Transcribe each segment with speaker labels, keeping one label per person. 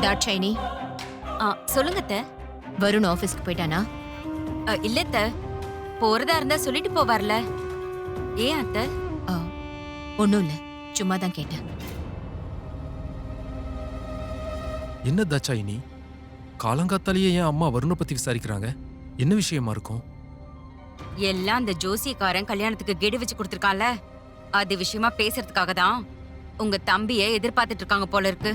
Speaker 1: தாட்சாயினி,
Speaker 2: சொல்லுங்க அத்தை.
Speaker 1: வருண் ஆபீஸ்க்கு போயிட்டானா?
Speaker 2: இல்ல அத்தை, போறதா இருந்தா சொல்லிட்டு போவார்ல. ஏன் அத்தை?
Speaker 1: ஒண்ணும் இல்ல, சும்மா தான் கேட்டேன்.
Speaker 3: என்ன தாட்சாயினி, காலங்காத்தாலேயே ஏன் அம்மா வருணை பத்தி விசாரிக்கிறாங்க? என்ன விஷயமா இருக்கும்?
Speaker 2: எல்லாம் அந்த ஜோசியக்காரன் கல்யாணத்துக்கு கெடு வச்சு கொடுத்திருக்கான்ல, அது விஷயமா பேசுறதுக்காக தான் உங்க தம்பிய எதிர்பார்த்துட்டு இருக்காங்க போல இருக்கு.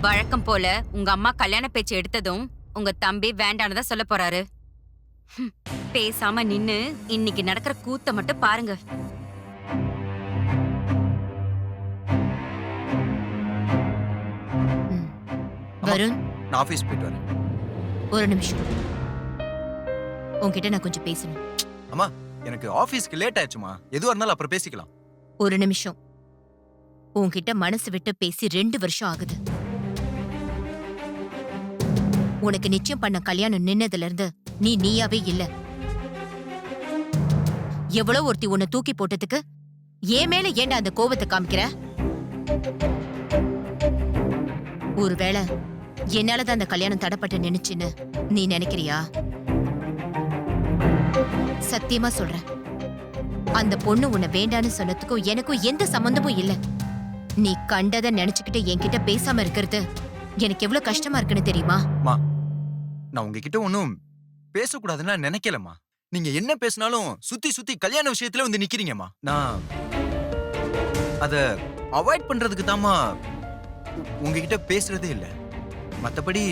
Speaker 2: வழக்கம் போல உங்க அம்மா கல்யாண பேச்சு எடுத்ததும் உங்க தம்பி வேண்டானதா சொல்ல போறாரு. பேசாம நின்னு இன்னைக்கு நடக்கிற கூத்த மட்டும் பாருங்க.
Speaker 1: வருண்,
Speaker 4: நான் ஆபீஸ் போயிட்டு வரேன்.
Speaker 1: ஒரு நிமிஷம், உன்கிட்ட நான் கொஞ்சம் பேசணும்.
Speaker 4: அம்மா, எனக்கு ஆபீஸ்க்கு லேட் ஆயிடுச்சுமா. எதுவா இருந்தாலும் அப்புறம் பேசிக்கலாம்.
Speaker 1: ஒரு நிமிஷம். உன்கிட்ட மனசு விட்டு பேசி 2 வருஷம் ஆகுது. உனக்கு நிச்சயம் பண்ண கல்யாணம் நின்னதுல இருந்து நீ நீயாவே இல்ல. எவ்வளவு ஒருத்தி உன்னை தூக்கி போட்டதுக்கு ஏன் மேல ஏண்டா அந்த கோபத்தை காமிக்கிற? ஒருவேளை என்னாலதான் அந்த கல்யாணம் தடைப்பட்டு நினைச்சுன்னு நீ நினைக்கிறியா? சத்தியமா சொல்றேன், அந்த பொண்ணு உன்னை வேண்டான்னு சொன்னதுக்கும் எனக்கும் எந்த சம்பந்தமும் இல்ல. நீ கண்டதை நினைச்சுக்கிட்டு என்கிட்ட பேசாம இருக்கிறது எனக்கு எவ்வளவு கஷ்டமா இருக்குன்னு தெரியுமா?
Speaker 4: நான் உங்ககிட்ட ஒன்னும் பேசக்கூடாதுன்னு நினைக்கலம்மா. நீங்க என்ன பேசினாலும் சுத்தி சுத்தி கல்யாண விஷயத்துல வந்து நிக்கிறீங்கம்மா. நான் அத அவாய்ட் பண்றதுக்கு தாமா உங்ககிட்ட பேசுறதே இல்ல. மத்தபடி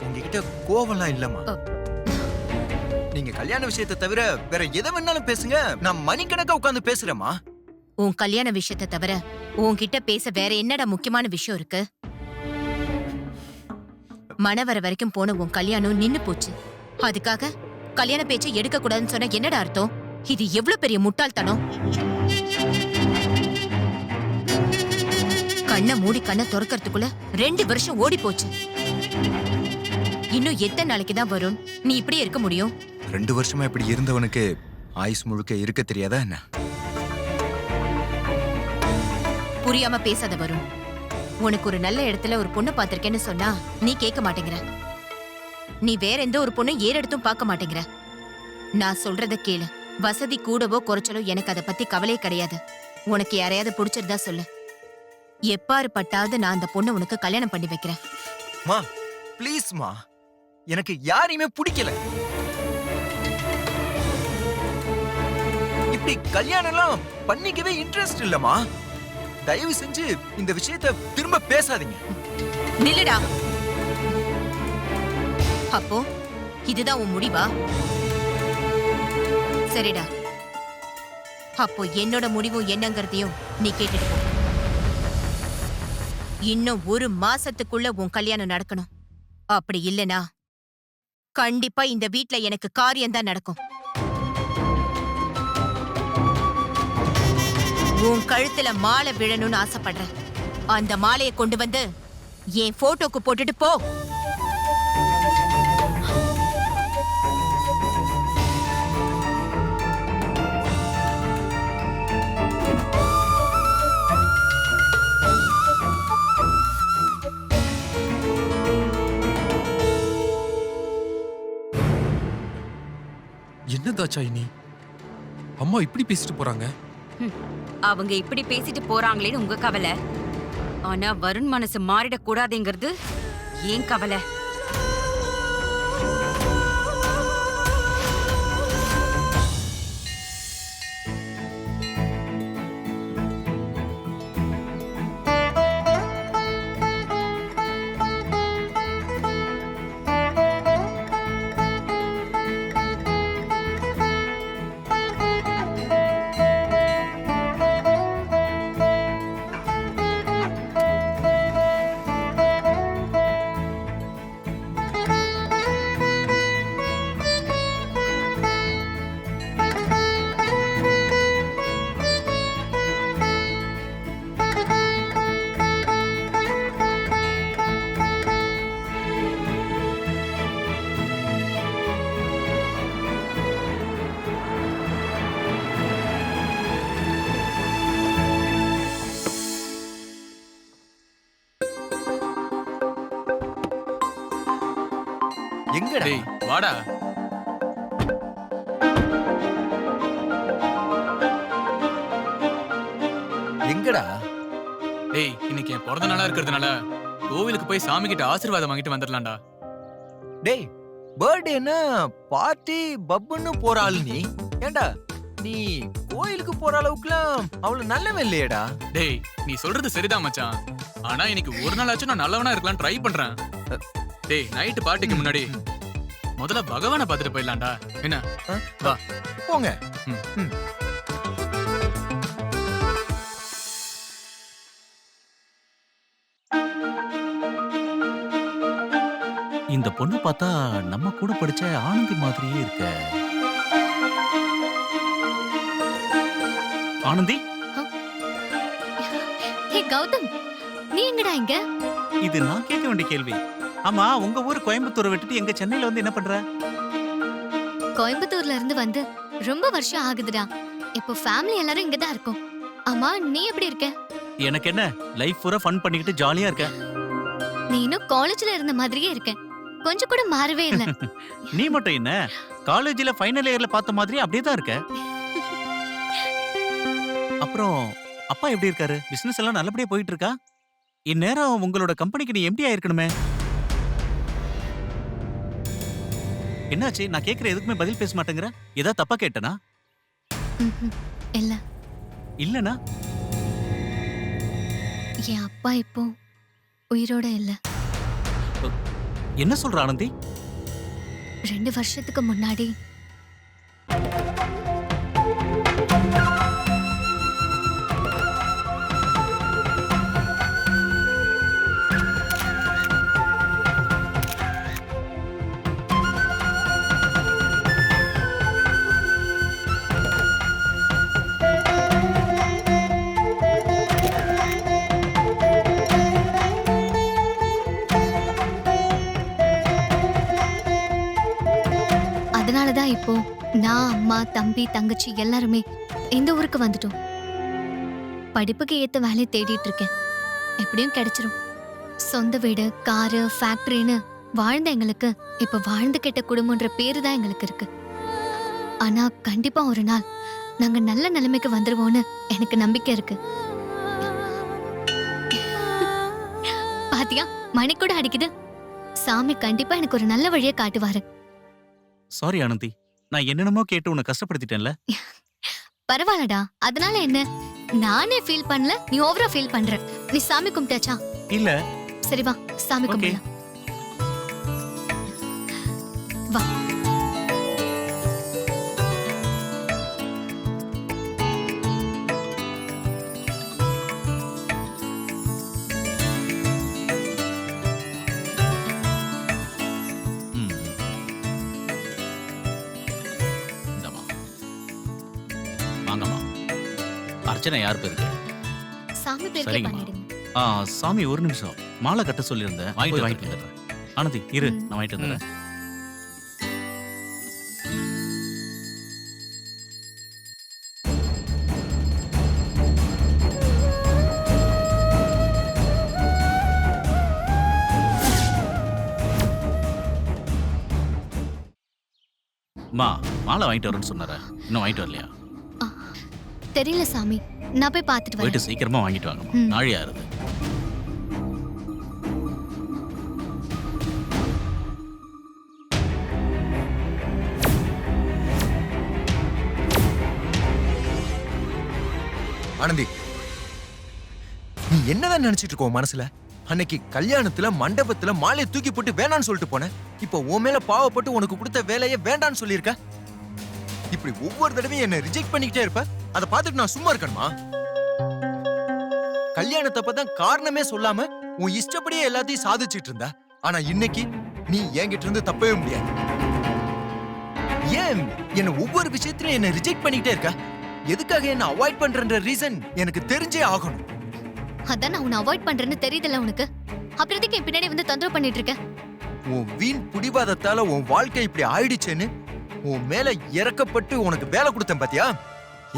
Speaker 4: உங்ககிட்ட கோவம்லாம் இல்லம்மா. நீங்க கல்யாண விஷயத்தை தவிர வேற எதை வேணாலும் பேசுங்க, நான் மணிக்கணக்கா உட்கார்ந்து பேசுறேம்மா.
Speaker 1: உன் கல்யாண விஷயத்தை தவிர உன்கிட்ட பேச வேற என்னடா முக்கியமான விஷயம் இருக்கு? மணவர வரைக்கும் போன உன் கல்யாணம் நின்னு போச்சு. அதுக்காக கல்யாண பேச்சை எடுக்க கூடாதுன்னு சொன்ன என்னடா அர்த்தம்? இது எவ்வளவு பெரிய முட்டாள்தனம்! கண்ணை மூடி கண்ணை திறக்கிறதுக்குள்ள 2 வருஷம் ஓடி போச்சு. இன்னும் எத்தனை நாளைக்கு தான் வரும் நீ இப்படியே இருக்க முடியும்?
Speaker 4: 2 வருஷமா இப்படி இருந்தவனுக்கு ஆயுஸ் முழுக்க இருக்க தெரியாதா என்ன?
Speaker 1: புரியாம பேசாத வருண். உனக்கு ஒரு நல்ல இடத்துல ஒரு பொண்ணு பாத்திருக்கேன்னு சொன்னா நீ கேட்க மாட்டேங்கிற. நீ வேற எந்த ஒரு பொண்ணு ஏறெடுத்தும் பார்க்க மாட்டேங்கிற. நான் சொல்றத கேளு. வசதி கூடவோ குறைச்சலோ எனக்கு அதை பத்தி கவலையே கிடையாது. உனக்கு யாரையாவது பிடிச்சிருந்தா சொல்லு. எப்பாறு பட்டாவது நான் அந்த பொண்ணை உனக்கு கல்யாணம் பண்ணி வைக்கிறேன்.
Speaker 4: மா, ப்ளீஸ்மா, எனக்கு யாரையுமே பிடிக்கல. இப்படி கல்யாணம்லாம் பண்ணிக்கவே இன்ட்ரெஸ்ட் இல்லம்மா. தயவு செஞ்சு இந்த விஷயத்தை திரும்ப பேசாதீங்க.
Speaker 1: நில்லுடா. அப்போ இதுதான் உன் முடிவா? சரிடா, அப்போ என்னோட முடிவும் என்னங்கறதையும் நீ கேட்டுட்டு போ. இன்னும் 1 மாசத்துக்குள்ள உன் கல்யாணம் நடக்கணும். அப்படி இல்லனா கண்டிப்பா இந்த வீட்ல எனக்கு காரியம்தான் நடக்கும். உன் கழுத்துல மாலை விழணும்னு ஆசைப்படுறேன். அந்த மாலையை கொண்டு வந்து என் போட்டோக்கு போட்டுட்டு போ.
Speaker 3: என்ன தாட்சாயினி, அம்மா இப்படி பேசிட்டு போறாங்க?
Speaker 2: அவங்க இப்படி பேசிட்டு போறாங்களேன்னு உங்க கவலை. ஆனா வருண் மனசு மாறிடக் கூடாதுங்கிறது ஏன் கவலை.
Speaker 4: எங்கடா?
Speaker 5: டேய் வாடா.
Speaker 4: எங்கடா?
Speaker 5: டேய் இன்னைக்கு என் பிறந்த நாளா இருக்கிறதுனால கோவிலுக்கு போய் சாமி கிட்ட ஆசீர்வாதம் வாங்கிட்டு வந்துடலாம்டா.
Speaker 4: டேய் பர்த்டேன்னா பார்ட்டி பப்புன்னு போற ஆளு நீ. ஏண்டா நீ கோயிலுக்கு போற அளவுக்குலாம் அவ்வளவு நல்லவன் இல்லையேடா.
Speaker 5: டேய் நீ சொல்றது சரிதான் மச்சான். ஆனா இன்னைக்கு ஒரு நாளாச்சும் நான் நல்லவனா இருக்கலாம் ட்ரை பண்றேன். டேய் நைட்டு பார்ட்டிக்கு முன்னாடி முதல்ல பகவானை பார்த்துட்டு போயிடலாம்டா. என்ன வா
Speaker 4: போங்க.
Speaker 5: ம்.
Speaker 6: இந்த பொண்ணு பார்த்தா நம்ம கூட படிச்ச ஆனந்தி மாதிரியே இருக்க. ஆனந்தி,
Speaker 7: ஹே கௌதம், நீ எங்கடா இங்க?
Speaker 6: இது நான் கேட்க வேண்டிய கேள்வி. ஆமா, உங்க ஊர் கோயம்புத்தூரை விட்டுட்டு எங்க சென்னையில வந்து என்ன பண்ற?
Speaker 7: கோயம்புத்தூர்ல இருந்து வந்து ரொம்ப வருஷம் ஆகுதுடா. இப்போ ஃபேமிலி எல்லாரும் இங்க தான் இருக்கோம். ஆமா, நீ எப்படி இருக்க?
Speaker 6: எனக்கு என்ன, லைஃப் பூரா ஃபன் பண்ணிக்கிட்டு ஜாலியா இருக்க.
Speaker 7: நீ இன்னும் காலேஜ்ல இருந்த மாதிரியே இருக்க. கொஞ்சம் கூட மாறவே இல்ல.
Speaker 6: நீ மட்டும் என்ன, காலேஜ்ல ஃபைனல் இயர்ல பார்த்த மாதிரி அப்படியே தான் இருக்க. அப்புறம் அப்பா எப்படி இருக்காரு? பிசினஸ் எல்லாம் நல்லபடியா போயிட்டு இருக்கா? இந்நேரம் உங்களோட கம்பெனிக்கு நீ எம்டி ஆயிருக்கணுமே. என்னாச்சு? நான் கேக்குற எதுக்குமே பதில் பேச மாட்டேங்கிற. ஏதாவது தப்பா கேட்டனா?
Speaker 7: ம்ஹும். இல்ல,
Speaker 6: இல்லனா
Speaker 7: என் அப்பா இப்போ உயிரோட இல்ல.
Speaker 6: என்ன சொல்ற ஆனந்தி?
Speaker 7: 2 வருஷத்துக்கு முன்னாடி அதனாலதான் இப்போ நான், அம்மா, தம்பி, தங்கச்சி எல்லாருமே இந்த ஊருக்கு வந்துட்டோம். படிப்புக்கு ஏத்த வேலையை தேடிட்டு இருக்கேன். எப்படியும் கிடைச்சிரும். சொந்த வீடு, காரு, ஃபேக்டரின்னு வாழ்ந்த எங்களுக்கு இப்ப வாழ்ந்து கெட்ட குடும்பம்ன்ற பேரு தான் எங்களுக்கு இருக்கு. ஆனா கண்டிப்பா ஒரு நாள் நாங்க நல்ல நிலைமைக்கு வந்துருவோம்னு எனக்கு நம்பிக்கை இருக்கு. பாத்தியா, மணி கூட அடிக்குது. சாமி கண்டிப்பா எனக்கு ஒரு நல்ல வழியை காட்டுவாரு.
Speaker 6: சாரி ஆனந்தி, நான் என்னென்னமோ கேட்டு உன்னை கஷ்டப்படுத்திட்டேன்ல.
Speaker 7: பரவாயில்லடா, அதனால என்ன? நானே ஃபீல் பண்ணல, நீ ஓவரா ஃபீல் பண்ற. நீ சாமி கும்பிட்டாச்சா?
Speaker 6: இல்ல.
Speaker 7: சரி வா, சாமி
Speaker 6: Okay.
Speaker 7: கும்பிடலாம். வா.
Speaker 6: ம். இந்தாம்மா. வாங்கம்மா. அர்ச்சனை யார் பேருக்கு?
Speaker 7: சாமி பேருக்கே
Speaker 6: சரிங்கம்மா.
Speaker 7: பண்ணிடுங்க.
Speaker 6: சாமி ஒரு நிமிஷம். மாலை கட்ட சொல்லியிருந்தேன், வாங்கிட்டு வந்துடுறேன். ஆனந்தி இரு,
Speaker 7: ம்.
Speaker 6: நான் வாங்கிட்டு வந்துடுறேன். மா, மாலை வாங்கிட்டு வரேன்னு சொன்னார, இன்னும் வாங்கிட்டு வரலையா?
Speaker 7: தெரியல சாமி, நான் போய் பார்த்துட்டு
Speaker 6: போயிட்டு
Speaker 7: வரேன்.
Speaker 6: சீக்கிரமா வாங்கிட்டு வாங்கம்மா.
Speaker 7: ம்.
Speaker 6: நாழியா இருது.
Speaker 4: ஆனந்தி, நீ என்னதான் நினைச்சிட்டு இருக்க உன் மனசுல? அன்னைக்கு கல்யாணத்துல மண்டபத்துல மாலையை தூக்கி போட்டு வேணான்னு சொல்லிட்டு போனேன். இப்போ உன் மேல பாவப்பட்டு உனக்கு கொடுத்த வேலையை வேண்டான்னு சொல்லியிருக்க. இப்படி ஒவ்வொரு தடவையும் என்ன ரிஜெக்ட் பண்ணிக்கிட்டே இருப்ப. அதை பார்த்துட்டு நான் சும்மா இருக்கணுமா? கல்யாணத்தப்பதான் காரணமே சொல்லாம உன் இஷ்டப்படியே எல்லாத்தையும் சாதிச்சிட்டு இருந்த. ஆனா இன்னைக்கு நீ என்கிட்ட இருந்து தப்பவே முடியாது. ஏன் என்ன ஒவ்வொரு விஷயத்திலும் என்ன ரிஜெக்ட் பண்ணிக்கிட்டே இருக்க? எதுக்காக என்ன அவாய்ட் பண்றன்ற ரீசன் எனக்கு தெரிஞ்சே ஆகணும்.
Speaker 7: அதான் நான் உன்னை அவாய்ட் பண்றேன்னு தெரியுதுல்ல உனக்கு. அப்புறம் எதுக்கு என் பின்னாடி வந்து தொந்தரவு பண்ணிட்டு இருக்க?
Speaker 4: உன் வீண் புடிவாதத்தால உன் வாழ்க்கை இப்படி ஆயிடுச்சேன்னு உன் மேல இறக்கப்பட்டு உனக்கு வேலை கொடுத்தேன் பாத்தியா?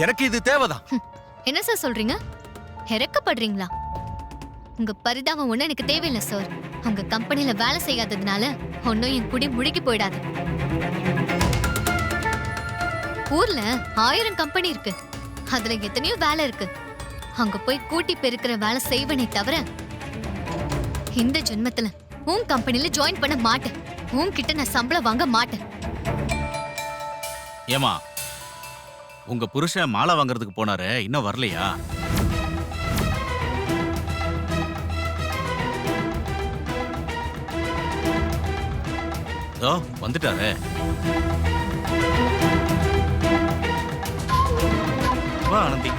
Speaker 4: எனக்கு இது தேவைதான்.
Speaker 7: என்ன சார் சொல்றீங்க? இறக்கப்படுறீங்களா? உங்க பரிதாபம் ஒண்ணு எனக்கு தேவையில்லை சார். உங்க கம்பெனில வேலை செய்யாததுனால ஒன்னும் என் குடி முழுகி போயிடாது. ஊர்ல 1000 கம்பெனி இருக்கு, அதுல எத்தனையோ வேலை இருக்கு. அங்க போய் கூட்டி பெருக்கிற வேலை செய்வனே தவிர இந்த ஜென்மத்துல உன் கம்பெனில ஜாயின் பண்ண மாட்டேன். உன்கிட்ட நான் சம்பளம் வாங்க மாட்டேன்.
Speaker 6: ஏமா, உங்க புருஷன் மாலை வாங்குறதுக்கு போனாரு, இன்னும் வரலையா? வந்துட்டாரு. வா ஆனந்தி.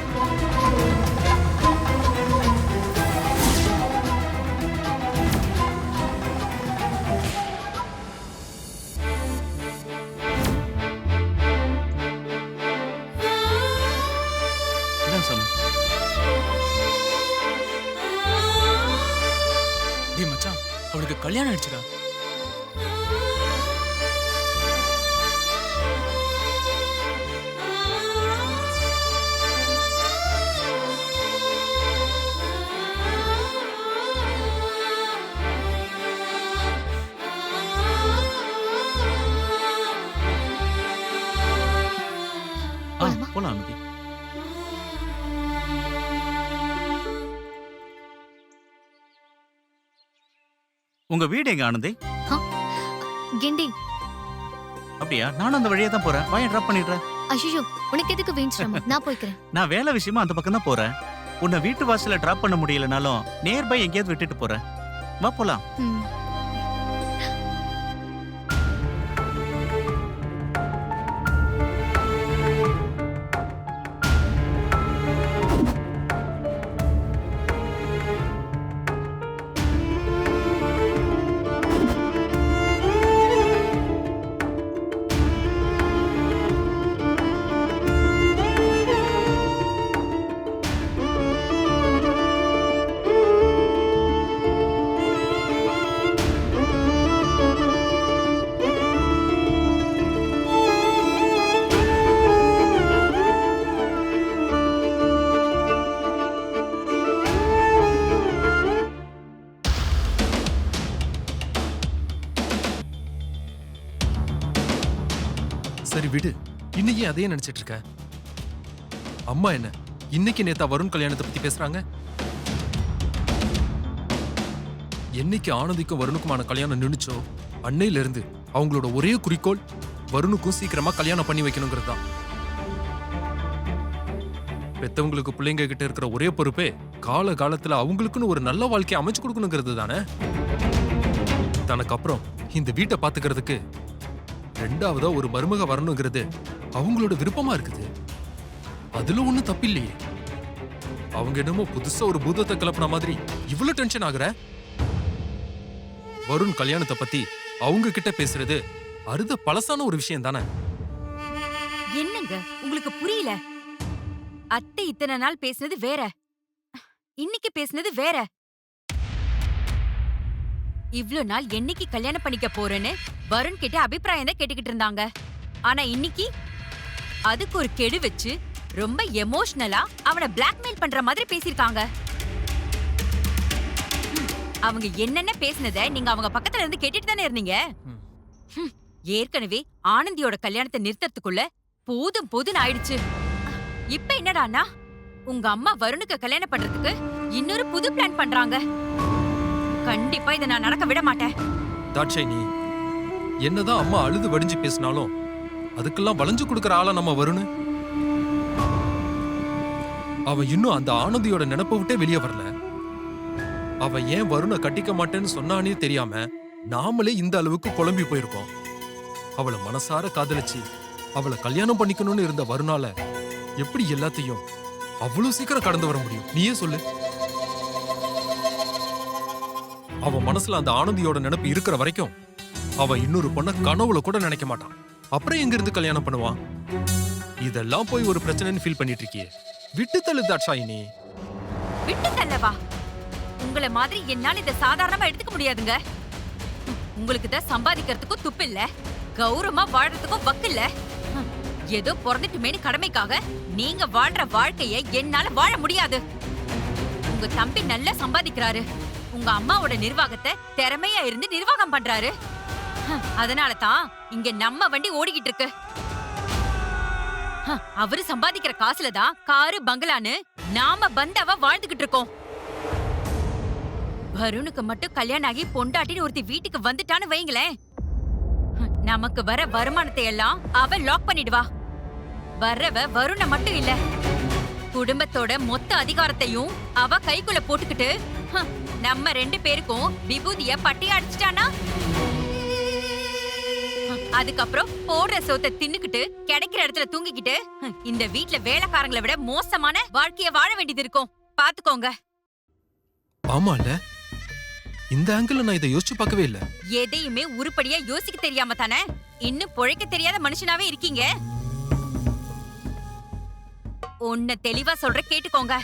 Speaker 5: டேய் மச்சான், அவளுக்கு கல்யாணம் ஆயிடுச்சுடா.
Speaker 6: போலாம் ஆனந்தி. உங்க வீடு எங்க ஆனந்தி?
Speaker 7: கிண்டி.
Speaker 6: அப்படியா? நானும் அந்த வழியா தான் போறேன். வாயை டிராப் பண்ணிடுறேன்.
Speaker 7: ஐயோ, உனக்கு எதுக்கு வீண் நான் போய்க்கிறேன்.
Speaker 6: நான் வேலை விஷயமா அந்த பக்கம் தான் போறேன். உன்னை வீட்டு வாசல்ல டிராப் பண்ண முடியலனாலும் நியர்பை எங்கேயாவது விட்டுட்டு போறேன். வா போலாம்.
Speaker 3: சரி விடு, இன்னைக்கு அதையே நினைச்சிட்டு இருக்க. அம்மா என்ன இன்னைக்கு நேத்தா வருண் கல்யாணத்தை பத்தி பேசுறாங்க? என்னைக்கு ஆனந்திக்கும் வருணுக்குமான கல்யாணம் நின்னுச்சோ அன்னையில இருந்து அவங்களோட ஒரே குறிக்கோள் வருணுக்கும் சீக்கிரமா கல்யாணம் பண்ணி வைக்கணுங்கிறது தான். பெத்தவங்களுக்கு பிள்ளைங்க கிட்ட இருக்கிற ஒரே பொறுப்பே கால காலத்துல அவங்களுக்குன்னு ஒரு நல்ல வாழ்க்கையை அமைச்சு கொடுக்கணுங்கிறது தானே. தனக்கு அப்புறம் இந்த வீட்டை பாத்துக்கிறதுக்கு ரெண்டாவதா ஒரு மருமக வரணுங்கிறது அவங்களோட விருப்பமா இருக்குது. அதுல ஒண்ணும் தப்பில்லையே. அவங்க என்னமோ புதுசா ஒரு பூதத்தை கிளப்பின மாதிரி இவ்வளவு டென்ஷன் ஆகுற? வருண் கல்யாணத்தை பத்தி அவங்க கிட்ட பேசுறது அறுத பழசான ஒரு விஷயம் தானே.
Speaker 2: என்னங்க உங்களுக்கு புரியல? அத்தை இத்தனை நாள் பேசுனது வேற, இன்னைக்கு பேசுனது வேற. இவ்ளோ நாள் என்னைக்கு கல்யாணம் பண்ணிக்க போறேன்னு வருண் கிட்ட அபிப்பிராயம் தான் கேட்டுக்கிட்டு இருந்தாங்க. ஆனா இன்னைக்கு அதுக்கு ஒரு கெடு வச்சு ரொம்ப எமோஷனலா அவனை பிளாக்மெயில் பண்ற மாதிரி பேசிருக்காங்க. அவங்க என்னென்ன பேசினத நீங்க அவங்க பக்கத்துல இருந்து கேட்டுட்டு தானே இருந்தீங்க. ஏற்கனவே ஆனந்தியோட கல்யாணத்தை நிறுத்தறதுக்குள்ள போதும் போதும் ஆயிடுச்சு. இப்ப என்னடானா உங்க அம்மா வருணுக்கு கல்யாணம் பண்றதுக்கு இன்னொரு புது பிளான் பண்றாங்க. கண்டிப்பா இதை நான் நடக்க விட மாட்டேன்.
Speaker 3: தாட்சாயினி, என்னதான் அம்மா அழுது வடிஞ்சு பேசினாலும் அதுக்கெல்லாம் வளைஞ்சு கொடுக்கற ஆளா நம்ம வருணு. அவன் இன்னும் அந்த ஆனந்தியோட நினைப்ப விட்டே வெளியே வரல. அவன் ஏன் வருணை கட்டிக்க மாட்டேன்னு சொன்னானே தெரியாம நாமளே இந்த அளவுக்கு குழம்பி போயிருக்கோம். அவளை மனசார காதலிச்சு அவளை கல்யாணம் பண்ணிக்கணும்னு இருந்த வருணால எப்படி எல்லாத்தையும் அவ்வளவு சீக்கிரம் கடந்து வர முடியும்? நீயே சொல்லு. அவ மனசுல அந்த ஆனந்தியோட நினைப்பு இருக்கிற வரைக்கும் அவ இன்னொரு பொண்ண கனவுல கூட நினைக்க மாட்டான். அப்புறம் எங்க இருந்து கல்யாணம் பண்ணுவான்? இதெல்லாம் போய் ஒரு பிரச்சனைன்னு ஃபீல் பண்ணிட்டு இருக்கியே, விட்டு தள்ளு தாட்சாயினி.
Speaker 2: விட்டு தள்ளவா? உங்களை மாதிரி என்னால இதை சாதாரணமா எடுத்துக்க முடியாதுங்க. உங்களுக்கு தான் சம்பாதிக்கிறதுக்கும் துப்பு இல்ல, கௌரவமா வாழ்றதுக்கும் வக்கு இல்ல. ஏதோ பிறந்துட்டுமேனு கடமைக்காக நீங்க வாழ்ற வாழ்க்கைய என்னால வாழ முடியாது. உங்க தம்பி நல்லா சம்பாதிக்கிறாரு. உங்க அம்மாவோட நிர்வாகத்தை திறமையா இருந்து நிர்வாகம் பண்றாரு. அதனால தான் இங்க நம்ம வண்டி ஓடிக்கிட்டு இருக்கு. அவரு சம்பாதிக்கிற காசுல தான் காரு பங்களான்னு நாம பந்தாவா வாழ்ந்துகிட்டு இருக்கோம். வருணுக்கு மட்டும் கல்யாணம் ஆகி பொண்டாட்டின்னு ஒருத்தி வீட்டுக்கு வந்துட்டான்னு வைங்களேன், நமக்கு வர வருமானத்தை எல்லாம் அவ லாக் பண்ணிடுவா. வர்றவ வருண மட்டும் இல்ல, குடும்பத்தோட மொத்த அதிகாரத்தையும் அவ கைக்குள்ள போட்டுக்கிட்டு நம்ம 2 பேருக்கும் விபூதிய பட்டியா அடிச்சிட்டானா, அதுக்கப்புறம் போடுற சோத்தை தின்னுக்கிட்டு கிடைக்கிற இடத்துல தூங்கிக்கிட்டு இந்த வீட்ல வேலைக்காரங்களை விட மோசமான வாழ்க்கைய வாழ வேண்டியது இருக்கும். பாத்துக்கோங்க.
Speaker 3: ஆமால, இந்த ஆங்கிள் நான் இதை யோசிச்சு பார்க்கவே இல்ல.
Speaker 2: எதையுமே உருப்படியா யோசிக்க தெரியாம தானே இன்னும் பொழைக்க தெரியாத மனுஷனாவே இருக்கீங்க. ஒன்ன தெளிவா சொல்ற கேட்டுக்கோங்க.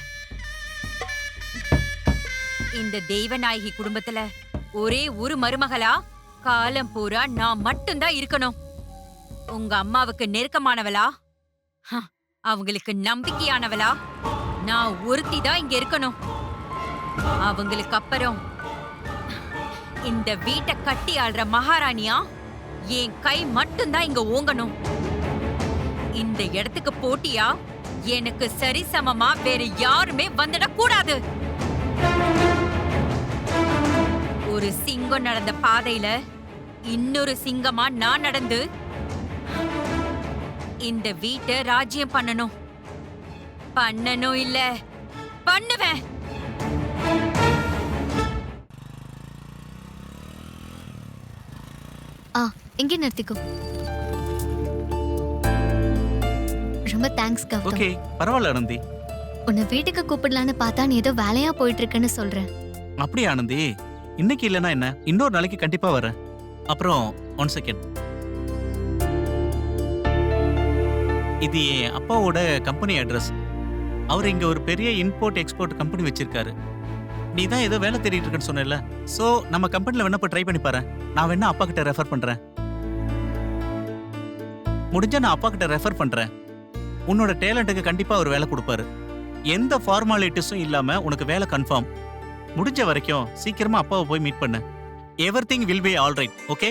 Speaker 2: இந்த தெய்வநாயகி குடும்பத்துல ஒரே ஒரு மருமகளா காலம் பூரா நான் மட்டும்தான் இருக்கணும். உங்க அம்மாவுக்கு நெருக்கமானவளா, அவங்களுக்கு நம்பிக்கையானவளா நான் ஒருத்தி தான் இங்க இருக்கணும். அவங்களுக்கு அப்புறம் இந்த வீட்டை கட்டி ஆள்ற மகாராணியா என் கை மட்டும்தான் இங்க ஓங்கணும். இந்த இடத்துக்கு போட்டியா எனக்கு சரிசமமா வேற யாருமே வந்துட கூடாது. ஒரு சிங்கம் நடந்த பாதையில இன்னொரு சிங்கமா நான் நடந்து இந்த வீட்டை ராஜ்யம் பண்ணணும். பண்ணணும் இல்ல, பண்ணுவேன்.
Speaker 7: இங்கே நிறுத்திக்கோ. ரொம்ப தேங்க்ஸ் கௌதம்.
Speaker 6: ஓகே, பரவாயில்ல ஆனந்தி.
Speaker 7: உன்னை வீட்டுக்கு கூப்பிடலான்னு பார்த்தா நீ ஏதோ வேலையா போயிட்டு இருக்கேன்னு சொல்றேன்.
Speaker 6: அப்படியே ஆனந்தி, இன்னைக்கு இல்லைன்னா என்ன, இன்னொரு நாளைக்கு கண்டிப்பா வரேன். அப்புறம் 1 செகண்ட், இது என் அப்பாவோட கம்பெனி அட்ரஸ். அவர் இங்க ஒரு பெரிய இம்போர்ட் எக்ஸ்போர்ட் கம்பெனி வச்சிருக்காரு. நீ தான் ஏதோ வேலை தேடிட்டு இருக்கேன்னு சொன்னல, சோ நம்ம கம்பெனில வேணா போய் ட்ரை பண்ணி பாரு. நான் வேணா அப்பா கிட்ட ரெஃபர் பண்றேன். முடிஞ்சா நான் அப்பா கிட்ட ரெஃபர் பண்றேன். உன்னோட டேலண்ட்டுக்கு கண்டிப்பா அவர் வேலை கொடுப்பாரு. எந்த ஃபார்மாலிட்டிஸும் இல்லாம உனக்கு வேலை கன்ஃபார்ம். முடிஞ்ச வரைக்கும் சீக்கிரமா அப்பாவை போய் மீட் பண்ணு. Everything will be all right. Okay?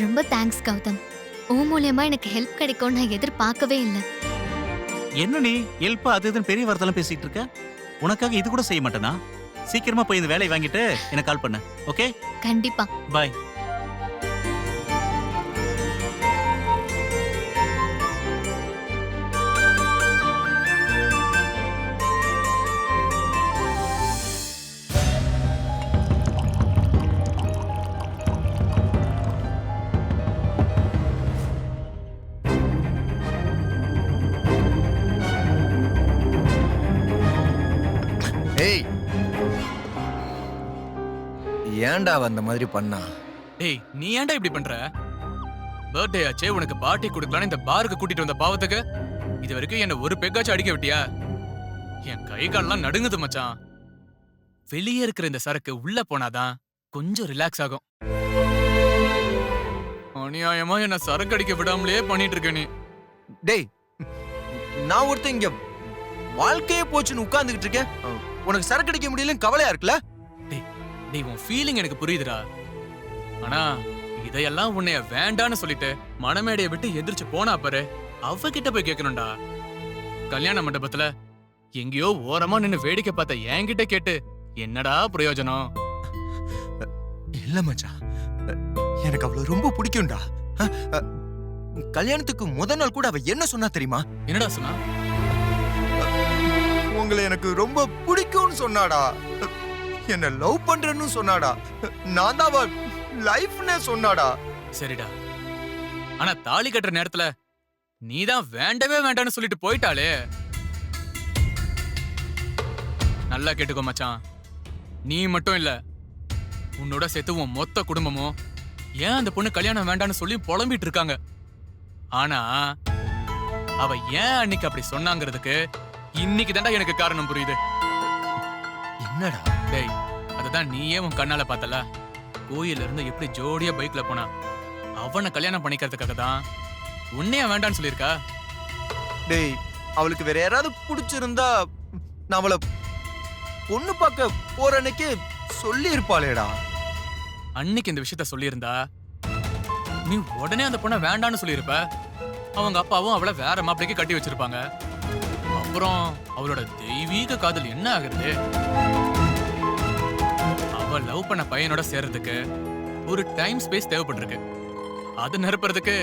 Speaker 7: ரொம்ப தேங்க்ஸ் கௌதம். உன் மூலமா எனக்கு ஹெல்ப் கிடைக்கும் நான் எதிர்பார்க்கவே இல்லை.
Speaker 6: என்ன நீ ஹெல்ப் அது இதுன்னு பெரிய வார்த்தைலாம் பேசிட்டு இருக்க? உனக்காக இது கூட செய்ய மாட்டேனா? சீக்கிரமா போய் இந்த வேலையை வாங்கிட்டு எனக்கு கால் பண்ணு. ஓகே?
Speaker 7: கண்டிப்பா.
Speaker 6: பாய்.
Speaker 4: ஏய், ஏன்டா அவ அந்த மாதிரி பண்ணா?
Speaker 5: டேய், நீ ஏன்டா இப்படி பண்ற? பர்த்டே ஆச்சே, உனக்கு பார்ட்டி கொடுக்கலான்னு இந்த பாருக்கு கூட்டிட்டு வந்த பாவத்துக்கு இது வரைக்கும் என்ன ஒரு பெக்காச்சும் அடிக்க விட்டியா? என் கை கால்லாம் நடுங்குது மச்சான். வெளியே இருக்கிற இந்த சரக்கு உள்ள போனாதான் கொஞ்சம் ரிலாக்ஸ் ஆகும். அநியாயமா என்ன சரக்கு அடிக்க விடாமலே பண்ணிட்டு இருக்க நீ.
Speaker 4: டேய், நான் ஒருத்தன் இங்க வாழ்க்கையே போச்சுன்னு உட்கார்ந்துகிட்டு இருக்கேன். உனக்கு சரக்கு அடிக்க முடியலன்னு கவலையா இருக்குல்ல?
Speaker 5: டேய், உன் ஃபீலிங் எனக்கு புரியுதுடா. ஆனா இதையெல்லாம் உன்னைய வேண்டான்னு சொல்லிட்டு மணமேடையை விட்டு எதிர்த்து போனா பாரு, அவகிட்ட போய் கேட்கணும்டா. கல்யாண மண்டபத்துல எங்கேயோ ஓரமா நின்னு வேடிக்கை பார்த்த என்கிட்ட கேட்டு என்னடா பிரயோஜனம்?
Speaker 4: இல்ல மச்சான், எனக்கு அவள ரொம்ப பிடிக்கும்டா. கல்யாணத்துக்கு முதல் நாள் கூட அவ என்ன சொன்னா தெரியுமா?
Speaker 5: என்னடா சொன்னா?
Speaker 4: உங்களை எனக்கு ரொம்ப பிடிக்கும்னு சொன்னாடா. என்ன லவ் பண்றேன்னு சொன்னாடா. நான் தான் அவ லைஃப்னே சொன்னாடா.
Speaker 5: சரிடா, ஆனா தாலி கட்டுற நேரத்துல நீதான் வேண்டவே வேண்டான்னு சொல்லிட்டு போயிட்டாளே. நல்லா கேட்டுக்கோ மச்சான், நீ மட்டும் இல்ல, உன்னோட சேர்த்து உன் மொத்த குடும்பமும் ஏன் அந்த பொண்ணு கல்யாணம் வேண்டான்னு சொல்லி புலம்பிட்டு இருக்காங்க. ஆனா அவ ஏன் அன்னைக்கு அப்படி சொன்னாங்கிறதுக்கு இன்னைக்கு தாண்டா எனக்கு காரணம் புரியுது.
Speaker 4: என்னடா?
Speaker 5: டேய், அதுதான் நீயே உன் கண்ணால பார்த்தல. கோயில இருந்து எப்படி ஜோடியா பைக்ல போனா, அவனை கல்யாணம் பண்ணிக்கிறதுக்காக தான் உன்னைய வேண்டான்னு சொல்லியிருக்கா.
Speaker 4: டேய், அவளுக்கு வேற யாராவது பிடிச்சிருந்தா நான் அவளை பொண்ணு பார்க்க போற அன்னைக்கு சொல்லி இருப்பாளேடா.
Speaker 5: அன்னைக்கு இந்த விஷயத்த சொல்லியிருந்தா நீ உடனே அந்த பொண்ணை வேண்டான்னு சொல்லியிருப்ப. அவங்க அப்பாவும் அவளை வேற மாப்பிளைக்கு கட்டி வச்சிருப்பாங்க. அப்புறம் அவளோட தெய்வீக காதல் என்ன ஆகுறது? அவ லவ் பண்ண பையனோட சேர்றதுக்கு ஒரு டைம் ஸ்பேஸ் தேவைப்பட்டிருக்கு. அது நிரப்புறதுக்கு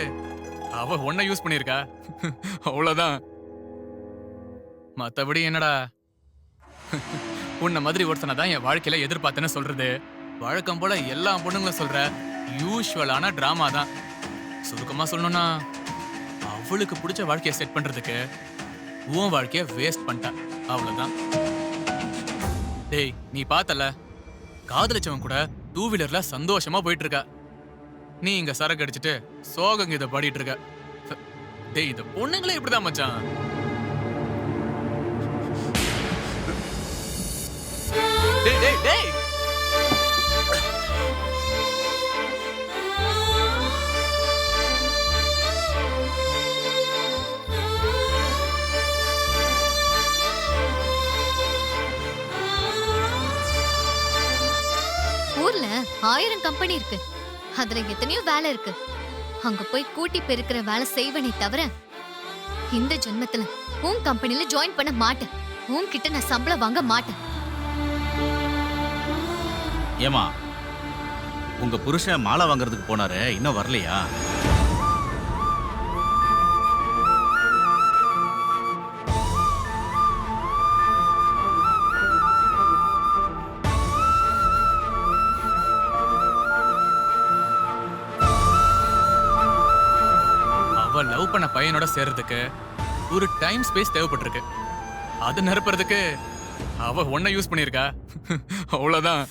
Speaker 5: அவ ஒன்ன யூஸ் பண்ணிருக்கா. அவ்வளவுதான். மத்தபடி என்னடா, உன்ன மாதிரி ஒருத்தனை தான் என் வாழ்க்கையில எதிர்பார்த்தேன்னு சொல்றது வழக்கம் போல எல்லா பொண்ணுங்களும் சொல்ற யூஸ்வலான டிராமா தான். சுருக்கமா சொல்லணும்னா அவளுக்கு பிடிச்ச வாழ்க்கையை செட் பண்றதுக்கு உன் வாழ்க்கைய வேஸ்ட் பண்ணிட்டா. அவ்வளவுதான். டேய், நீ பார்த்தல காதலிச்சவன் கூட 2 வீலர்ல சந்தோஷமா போயிட்டு இருக்கா. நீ இங்க சரக்கு அடிச்சிட்டு சோகங்க இதை பாடிட்டு இருக்க. டேய், இந்த பொண்ணுங்களே இப்படிதான் மச்சான். டேய் டேய் டேய்,
Speaker 7: ஊர்ல 1000 கம்பெனி இருக்கு. அதுல எத்தனையோ வேலை இருக்கு. அங்க போய் கூட்டி பெருக்கிற வேலை செய்வனே தவிர இந்த ஜென்மத்துல உன் கம்பெனில ஜாயின் பண்ண மாட்டேன். உன்கிட்ட நான் சம்பளம் வாங்க மாட்டேன்.
Speaker 6: ஏமா உங்க புருஷன் மாலை வாங்குறதுக்கு போனாரு, இன்னும் வரலையா?
Speaker 5: அவ லவ் பண்ண பையனோட சேர்றதுக்கு ஒரு டைம் ஸ்பேஸ் தேவைப்பட்டிருக்கு. அது நிரப்புறதுக்கு அவ ஒன்ன யூஸ் பண்ணிருக்கா. அவ்வளவுதான்.